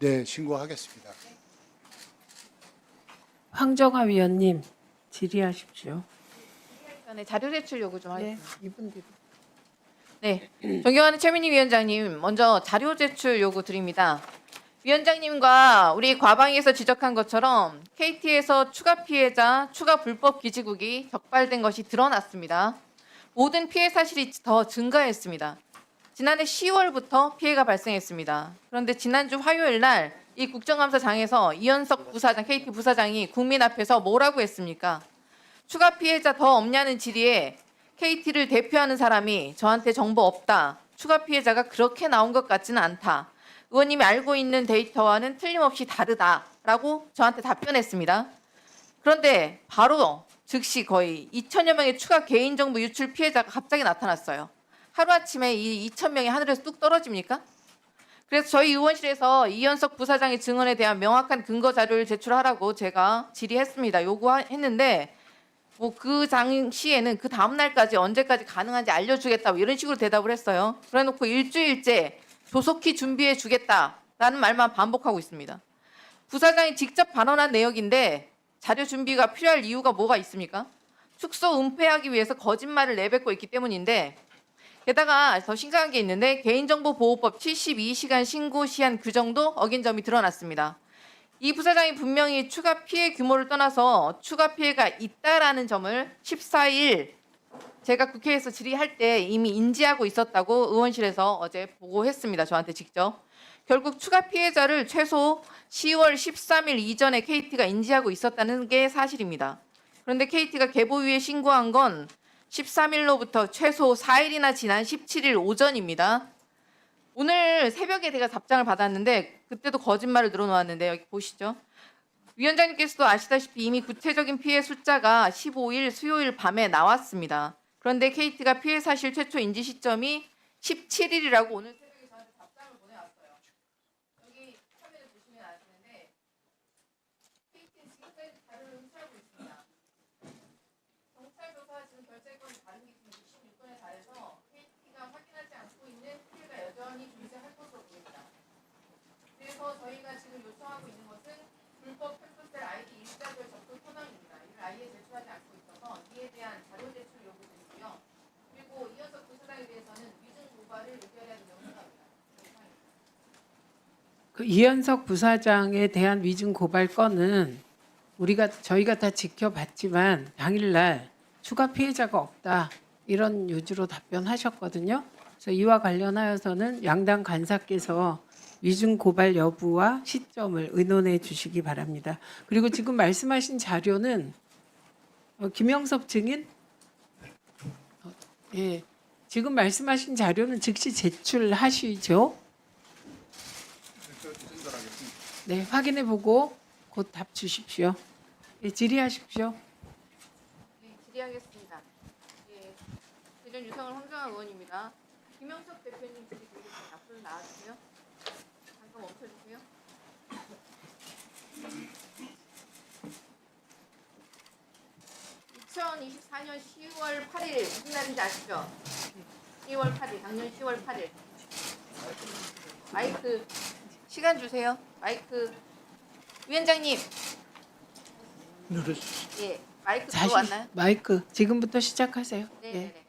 네, 신고하겠습니다. 황정화 위원님 질의하십시오. 네, 자료 제출 요구 좀 네, 하겠습니다. 이분 뒤로. 네, 존경하는 최민희 위원장님, 먼저 자료 제출 요구 드립니다. 위원장님과 우리 과방위에서 지적한 것처럼 KT에서 추가 피해자, 추가 불법 기지국이 적발된 것이 드러났습니다. 모든 피해 사실이 더 증가했습니다. 지난해 10월부터 피해가 발생했습니다. 그런데 지난주 화요일 날 이 국정감사장에서 이현석 부사장, KT 부사장이 국민 앞에서 뭐라고 했습니까? 추가 피해자 더 없냐는 질의에 KT를 대표하는 사람이 저한테 정보 없다. 추가 피해자가 그렇게 나온 것 같지는 않다. 의원님이 알고 있는 데이터와는 틀림없이 다르다라고 저한테 답변했습니다. 그런데 바로 즉시 거의 2천여 명의 추가 개인정보 유출 피해자가 갑자기 나타났어요. 하루아침에 이 2천 명이 하늘에서 뚝 떨어집니까? 그래서 저희 의원실에서 이현석 부사장의 증언에 대한 명확한 근거 자료를 제출하라고 제가 질의했습니다. 요구했는데 뭐 그 당시에는 그 다음 날까지 언제까지 가능한지 알려주겠다고 이런 식으로 대답을 했어요. 그래놓고 일주일째 조속히 준비해 주겠다라는 말만 반복하고 있습니다. 부사장이 직접 발언한 내역인데 자료 준비가 필요할 이유가 뭐가 있습니까? 축소 은폐하기 위해서 거짓말을 내뱉고 있기 때문인데 게다가 더 심각한 게 있는데 개인정보보호법 72시간 신고 시한 규정도 어긴 점이 드러났습니다. 이 부사장이 분명히 추가 피해 규모를 떠나서 추가 피해가 있다라는 점을 14일 제가 국회에서 질의할 때 이미 인지하고 있었다고 의원실에서 어제 보고했습니다. 저한테 직접. 결국 추가 피해자를 최소 10월 13일 이전에 KT가 인지하고 있었다는 게 사실입니다. 그런데 KT가 계보위에 신고한 건 13일로부터 최소 4일이나 지난 17일 오전입니다. 오늘 새벽에 제가 답장을 받았는데 그때도 거짓말을 늘어놓았는데 여기 보시죠. 위원장님께서도 아시다시피 이미 구체적인 피해 숫자가 15일 수요일 밤에 나왔습니다. 그런데 KT가 피해 사실 최초 인지 시점이 17일이라고 오늘 새벽에 저한테 답장을 보내왔어요. 여기 화면을 보시면 아시는데 KT는 지금까지 자료를 훔쳐가고 있습니다. 경찰 조사 지금 결재건이 다른 게 지금 26건에 달해서 KT가 확인하지 않고 있는 피해가 여전히 존재할 것으로 보입니다. 그래서 저희가 지금 요청하고 있는 것은 불법 펜토셀 아이디 일자별 접근 현황입니다. 이를 아예 제출하지 않고 있어서 이에 대한 자료 제출 요구드리고요. 그리고 이현석 부사장에 대해서는 위증 고발을 의결해야 된다고 생각합니다. 그 이현석 부사장에 대한 위증 고발 건은 저희가 다 지켜봤지만 당일날 추가 피해자가 없다 이런 요지로 답변하셨거든요. 그래서 이와 관련하여서는 양당 간사께서 위증 고발 여부와 시점을 의논해 주시기 바랍니다. 그리고 지금 말씀하신 자료는 김영섭 증인, 예, 지금 말씀하신 자료는 즉시 제출하시죠. 네, 확인해 보고 곧 답 주십시오. 예, 질의하십시오. 네, 질의하겠습니다. 예, 대전 유성을 황정아 의원입니다. 김영석 대표님 질의 드리겠습니다. 앞으로 나와주세요. 잠깐 멈춰주세요. (2024년 10월 8일) 무슨 날인지 아시죠? 10월 8일, 작년 10월 8일. 마이크 시간 주세요. 마이크 위원장님. 누르시죠. 예, 마이크 다시 들어왔나요? 마이크 지금부터 시작하세요. 네네네. 예,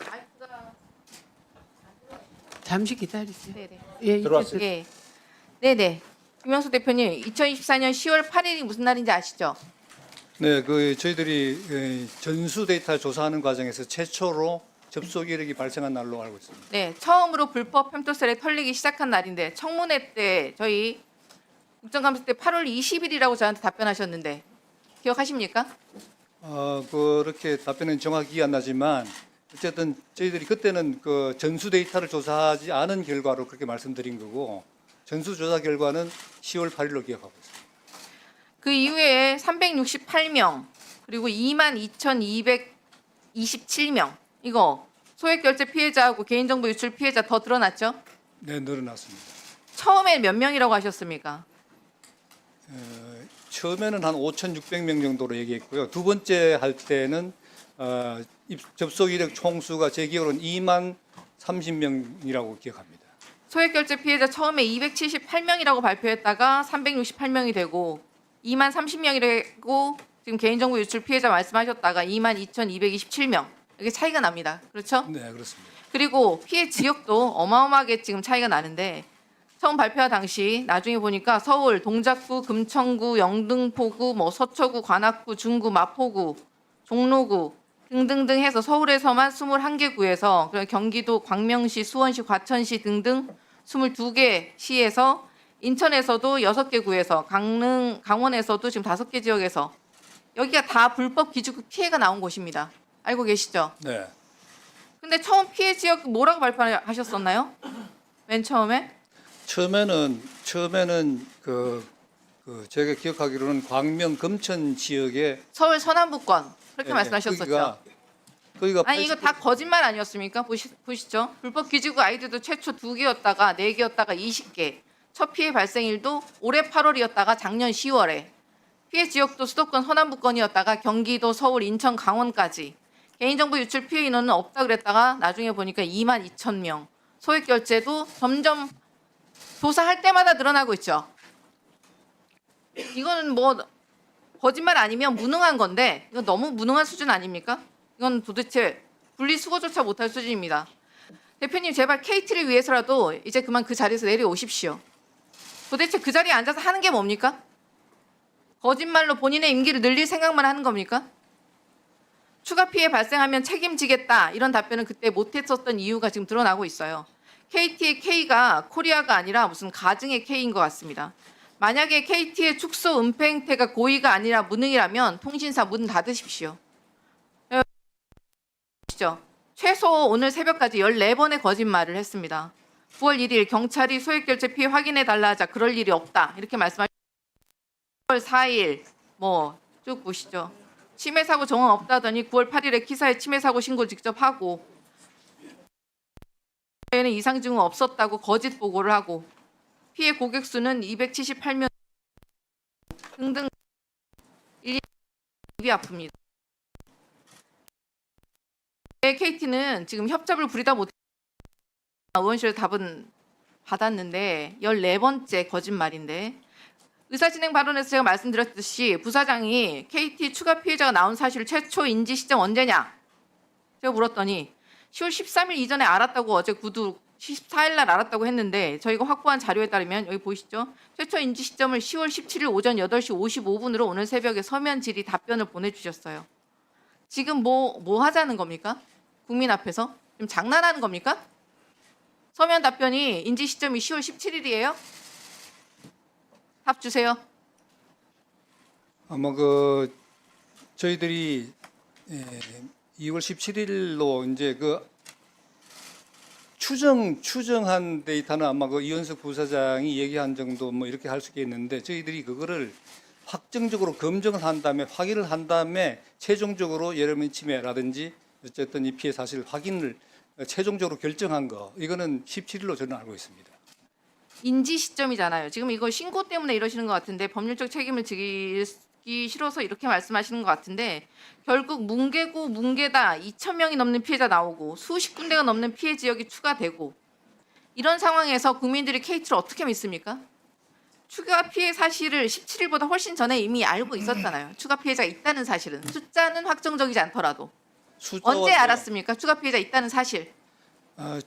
마이크가 잠시 기다리세요. 네네. 예, 들어왔어요. 예. 네네. 김영수 대표님, 2024년 10월 8일이 무슨 날인지 아시죠? 네, 저희들이 전수 데이터 조사하는 과정에서 최초로 접속 이력이 발생한 날로 알고 있습니다. 네, 처음으로 불법 펜토셀에 털리기 시작한 날인데 청문회 때 저희 국정감사 때 8월 20일이라고 저한테 답변하셨는데 기억하십니까? 그렇게 답변은 정확히 기억 안 나지만 어쨌든 저희들이 그때는 그 전수 데이터를 조사하지 않은 결과로 그렇게 말씀드린 거고 전수 조사 결과는 10월 8일로 기억하고 있습니다. 그 이후에 368명 그리고 22,227명 이거 소액 결제 피해자하고 개인정보 유출 피해자 더 드러났죠? 네, 늘어났습니다. 처음에 몇 명이라고 하셨습니까? 처음에는 한 5,600명 정도로 얘기했고요. 두 번째 할 때는 접속 이력 총수가 제 기억으로는 2만 30명이라고 기억합니다. 소액결제 피해자 처음에 278명이라고 발표했다가 368명이 되고 2만 30명이라고 지금 개인정보 유출 피해자 말씀하셨다가 2만 2,227명. 이게 차이가 납니다. 그렇죠? 네, 그렇습니다. 그리고 피해 지역도 어마어마하게 지금 차이가 나는데 처음 발표한 당시 나중에 보니까 서울, 동작구, 금천구, 영등포구, 뭐 서초구, 관악구, 중구, 마포구, 종로구 등등등 해서 서울에서만 21개 구에서 그리고 경기도 광명시, 수원시, 과천시 등등 22개 시에서 인천에서도 6개 구에서 강원에서도 지금 5개 지역에서 여기가 다 불법 기축 피해가 나온 곳입니다. 알고 계시죠? 네. 근데 처음 피해 지역 뭐라고 발표하셨었나요? 맨 처음에? 처음에는 제가 기억하기로는 광명 금천 지역에 서울 서남부권 그렇게 네, 말씀하셨었죠. 거기가 아니 이거 다 거짓말 아니었습니까? 보시죠. 불법 기지구 아이디도 최초 2개였다가 4개였다가 20개. 첫 피해 발생일도 올해 8월이었다가 작년 10월에. 피해 지역도 수도권 서남부권이었다가 경기도, 서울, 인천, 강원까지. 개인정보 유출 피해 인원은 없다 그랬다가 나중에 보니까 2만 2천 명. 소액 결제도 점점 조사할 때마다 늘어나고 있죠. 이거는 뭐 거짓말 아니면 무능한 건데 이건 너무 무능한 수준 아닙니까? 이건 도대체 분리수거조차 못할 수준입니다. 대표님 제발 KT를 위해서라도 이제 그만 그 자리에서 내려오십시오. 도대체 그 자리에 앉아서 하는 게 뭡니까? 거짓말로 본인의 임기를 늘릴 생각만 하는 겁니까? 추가 피해 발생하면 책임지겠다 이런 답변은 그때 못했었던 이유가 지금 드러나고 있어요. KT의 K가 코리아가 아니라 무슨 가증의 K인 것 같습니다. 만약에 KT의 축소 은폐 행태가 고의가 아니라 무능이라면 통신사 문 닫으십시오. 최소 오늘 새벽까지 14번의 거짓말을 했습니다. 9월 1일 경찰이 소액결제 피해 확인해달라 하자 그럴 일이 없다 이렇게 말씀하셨고 9월 4일 뭐 쭉 보시죠. 치매 사고 정황 없다더니 9월 8일에 기사에 치매 사고 신고 직접 하고 에는 이상 증후 없었다고 거짓 보고를 하고 피해 고객 수는 278명 등등 입이 아픕니다. KT는 지금 협잡을 부리다 못해 의원실 답은 받았는데 14번째 거짓말인데 의사진행 발언에서 제가 말씀드렸듯이 부사장이 KT 추가 피해자가 나온 사실 최초 인지 시점 언제냐 제가 물었더니 10월 13일 이전에 알았다고 어제 구두 14일 날 알았다고 했는데 저희가 확보한 자료에 따르면 여기 보이시죠? 최초 인지 시점을 10월 17일 오전 8시 55분으로 오늘 새벽에 서면 질의 답변을 보내주셨어요. 지금 뭐 하자는 겁니까? 국민 앞에서? 지금 장난하는 겁니까? 서면 답변이 인지 시점이 10월 17일이에요? 답 주세요. 아마 저희들이 2월 17일로 이제 추정한 데이터는 아마 이현석 부사장이 얘기한 정도 뭐 이렇게 할 수 있겠는데 저희들이 그거를 확정적으로 검증을 한 다음에 확인을 한 다음에 최종적으로 예를 들면 치매라든지 어쨌든 이 피해 사실 확인을 최종적으로 결정한 거 이거는 17일로 저는 알고 있습니다. 인지 시점이잖아요. 지금 이거 신고 때문에 이러시는 것 같은데 법률적 책임을 지기 싫어서 이렇게 말씀하시는 것 같은데 결국 뭉개고 뭉개다 2,000명이 넘는 피해자 나오고 수십 군데가 넘는 피해 지역이 추가되고 이런 상황에서 국민들이 KT를 어떻게 믿습니까? 추가 피해 사실을 17일보다 훨씬 전에 이미 알고 있었잖아요. 추가 피해자가 있다는 사실은 숫자는 확정적이지 않더라도 언제 알았습니까? 추가 피해자 있다는 사실.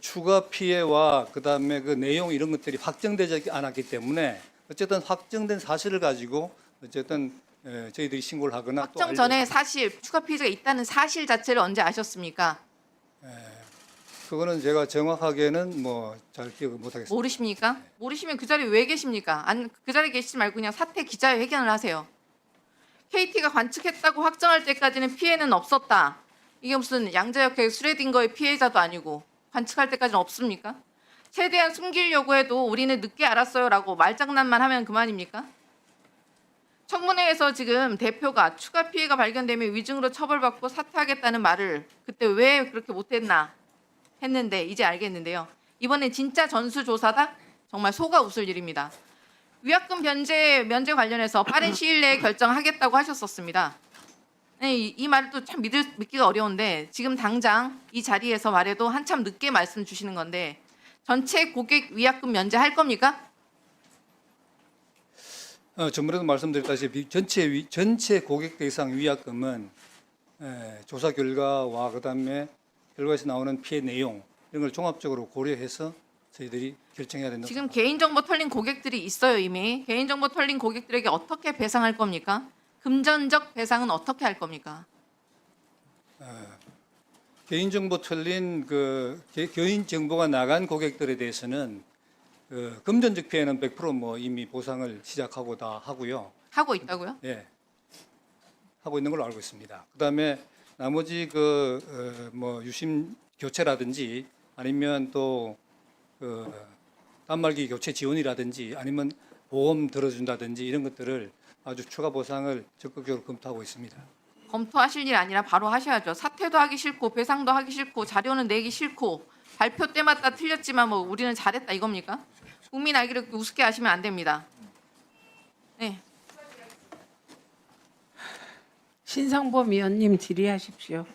추가 피해와 그다음에 그 내용 이런 것들이 확정되지 않았기 때문에 어쨌든 확정된 사실을 가지고 어쨌든 저희들이 신고를 하거나 확정 전에 사실 추가 피해자가 있다는 사실 자체를 언제 아셨습니까? 그거는 제가 정확하게는 뭐 잘 기억을 못하겠습니다. 모르십니까? 모르시면 그 자리에 왜 계십니까? 그 자리에 계시지 말고 그냥 사퇴 기자회견을 하세요. KT가 관측했다고 확정할 때까지는 피해는 없었다. 이게 무슨 양자역학 슈레딩거의 피해자도 아니고 관측할 때까지는 없습니까? 최대한 숨기려고 해도 우리는 늦게 알았어요라고 말장난만 하면 그만입니까? 청문회에서 지금 대표가 추가 피해가 발견되면 위증으로 처벌받고 사퇴하겠다는 말을 그때 왜 그렇게 못했나 했는데 이제 알겠는데요. 이번엔 진짜 전수조사다? 정말 속아 웃을 일입니다. 위약금 면제 관련해서 빠른 시일 내에 결정하겠다고 하셨었습니다. 이 말을 또 참 믿기가 어려운데 지금 당장 이 자리에서 말해도 한참 늦게 말씀 주시는 건데 전체 고객 위약금 면제할 겁니까? 전번에도 말씀드렸다시피 전체 고객 대상 위약금은 조사 결과와 그다음에 결과에서 나오는 피해 내용 이런 걸 종합적으로 고려해서 저희들이 결정해야 된다고 지금 개인정보 털린 고객들이 있어요 이미. 개인정보 털린 고객들에게 어떻게 배상할 겁니까? 금전적 배상은 어떻게 할 겁니까? 개인정보 털린 개인정보가 나간 고객들에 대해서는 금전적 피해는 100% 이미 보상을 시작하고 다 하고요. 하고 있다고요? 예, 하고 있는 걸로 알고 있습니다. 그다음에 나머지 유심 교체라든지 아니면 또 단말기 교체 지원이라든지 아니면 보험 들어준다든지 이런 것들을 아주 추가 보상을 적극적으로 검토하고 있습니다. 검토하실 일 아니라 바로 하셔야죠. 사퇴도 하기 싫고 배상도 하기 싫고 자료는 내기 싫고 발표 때마다 틀렸지만 뭐 우리는 잘했다 이겁니까? 국민 알기를 우습게 하시면 안 됩니다. 네. 신성범 위원님 질의하십시오.